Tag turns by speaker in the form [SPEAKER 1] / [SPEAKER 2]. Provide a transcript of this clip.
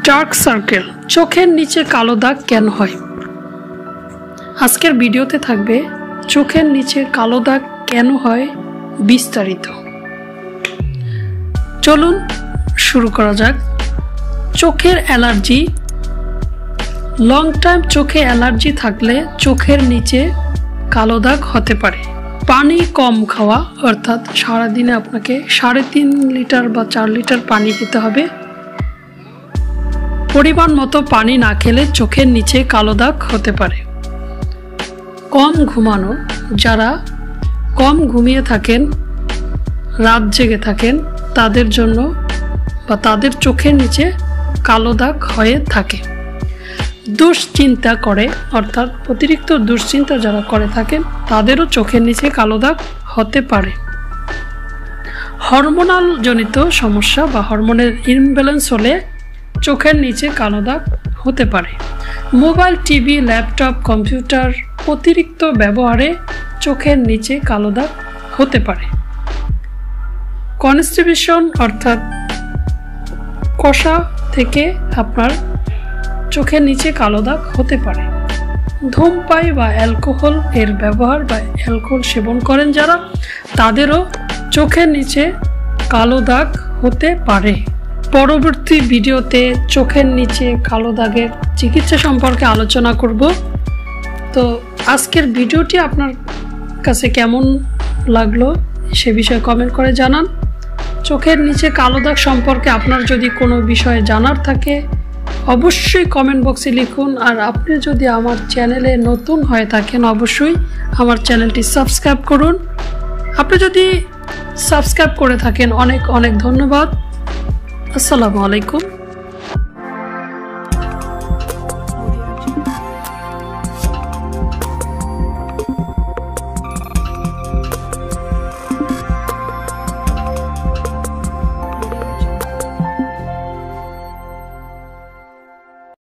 [SPEAKER 1] Dark circle, চোখের নিচে কালো দাগ কেন হয়? আজকের ভিডিওতে থাকবে চোখের নিচে কালো দাগ কেন হয় বিস্তারিত। চলুন শুরু করা যাক। চোখের অ্যালার্জি। লং টাইম চোখে অ্যালার্জি থাকলে চোখের নিচে কালো দাগ হতে পারে। পানি কম খাওয়া, অর্থাৎ সারাদিনে আপনাকে 3.5 লিটার বা 4 লিটার পানি খেতে হবে। পরিমাণ মতো পানি না খেলে চোখের নিচে কালো দাগ হতে পারে। কম ঘুমানো, যারা কম ঘুমিয়ে থাকেন, রাত জেগে থাকেন, তাদের জন্য বা তাদের চোখের নিচে কালো দাগ হয়ে থাকে। দুশ্চিন্তা করে, অর্থাৎ অতিরিক্ত দুশ্চিন্তা যারা করে থাকেন তাদেরও চোখের নিচে কালো দাগ হতে পারে। হরমোনাল জনিত সমস্যা বা হরমোনের ইমব্যালেন্স হলে চোখের নিচে কালো দাগ হতে পারে। মোবাইল, টিভি, ল্যাপটপ, কম্পিউটার অতিরিক্ত ব্যবহারে চোখের নিচে কালো দাগ হতে পারে। কনস্টিপেশন, অর্থাৎ কষা থেকে আপনার চোখের নিচে কালো দাগ হতে পারে। ধূমপাই বা অ্যালকোহল এর ব্যবহার বা অ্যালকোহল সেবন করেন যারা, তাদেরও চোখের নিচে কালো দাগ হতে পারে। পরবর্তী ভিডিওতে চোখের নিচে কালো দাগের চিকিৎসা সম্পর্কে আলোচনা করব। তো আজকের ভিডিওটি আপনার কাছে কেমন লাগলো সে বিষয়ে কমেন্ট করে জানান। চোখের নিচে কালো দাগ সম্পর্কে আপনার যদি কোনো বিষয়ে জানার থাকে অবশ্যই কমেন্ট বক্সে লিখুন। আর আপনি যদি আমার চ্যানেলে নতুন হয়ে থাকেন অবশ্যই আমার চ্যানেলটি সাবস্ক্রাইব করুন। আপনি যদি সাবস্ক্রাইব করে থাকেন অনেক অনেক ধন্যবাদ। আসসালামু আলাইকুম।